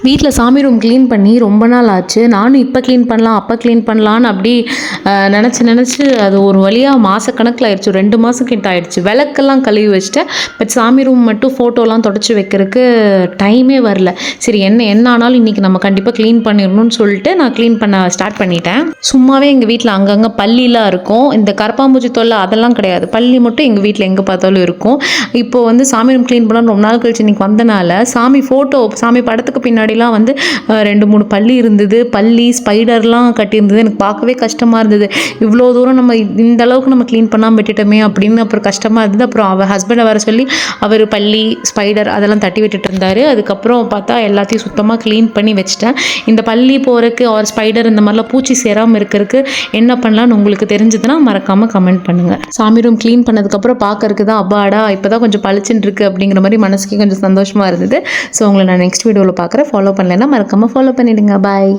வீட்டில் சாமி room clean பண்ணி ரொம்ப நாள் ஆச்சு. நானும் இப்போ க்ளீன் பண்ணலாம், அப்போ க்ளீன் பண்ணலான்னு அப்படி நினச்சி அது ஒரு வழியாக மாதக்கணக்கில் ஆயிடுச்சு. 2 மாதம் கிட்ட ஆயிடுச்சு. விளக்கெல்லாம் கழுவி வச்சுட்டேன். பட் சாமி ரூம் மட்டும் ஃபோட்டோலாம் தொடச்சி வைக்கிறதுக்கு டைமே வரல. சரி என்ன ஆனாலும் இன்றைக்கி நம்ம கண்டிப்பாக க்ளீன் பண்ணிடணும்னு சொல்லிட்டு நான் க்ளீன் பண்ண ஸ்டார்ட் பண்ணிட்டேன். சும்மாவே எங்கள் வீட்டில் அங்கங்கே பல்லிலாம் இருக்கும். இந்த கரப்பாம்பூச்சி தொல்லை அதெல்லாம் கிடையாது. பல்லி மட்டும் எங்கள் வீட்டில் எங்கே பார்த்தாலும் இருக்கும். இப்போது வந்து சாமி ரூம் க்ளீன் பண்ணலாம் ரொம்ப நாள் கழிச்சு இன்றைக்கி வந்தனால சாமி படத்துக்கு பின்னாடிலாம் வந்து 2-3 பல்லி இருந்தது. பல்லி ஸ்பைடர்லாம் கட்டியிருந்தது. எனக்கு பார்க்கவே கஷ்டமாக இருந்தது. இவ்வளோ தூரம் நம்ம இந்த அளவுக்கு நம்ம க்ளீன் பண்ணாமல் விட்டுட்டோமே அப்படின்னு அப்புறம் கஷ்டமாக இருந்தது. அப்புறம் ஹஸ்பண்டை வர சொல்லி அவர் பல்லி ஸ்பைடர் அதெல்லாம் தட்டி விட்டுட்டு இருந்தார். அதுக்கப்புறம் பார்த்தா எல்லாத்தையும் சுத்தமாக க்ளீன் பண்ணி வச்சுட்டேன். இந்த பல்லி போகிறதுக்கு ஒரு ஸ்பைடர் இந்த மாதிரிலாம் பூச்சி சேராமல் இருக்கிறதுக்கு என்ன பண்ணலான்னு உங்களுக்கு தெரிஞ்சதுன்னா மறக்காமல் கமெண்ட் பண்ணுங்கள். சாமி ரூம் க்ளீன் பண்ணதுக்கப்புறம் பார்க்கறதுக்கு தான் அப்பாடா இப்போ தான் கொஞ்சம் பளிச்சுன்னு இருக்குது அப்படிங்கிற மாதிரி மனசுக்கு கொஞ்சம் சந்தோஷமாக இருந்தது. ஸோ உங்களை நான் நெக்ஸ்ட் வீடியோவில் பார்க்குறேன். ஃபாலோ பண்ணலைன்னா மறக்காமல் ஃபாலோ பண்ணிவிடுங்க. பாய்.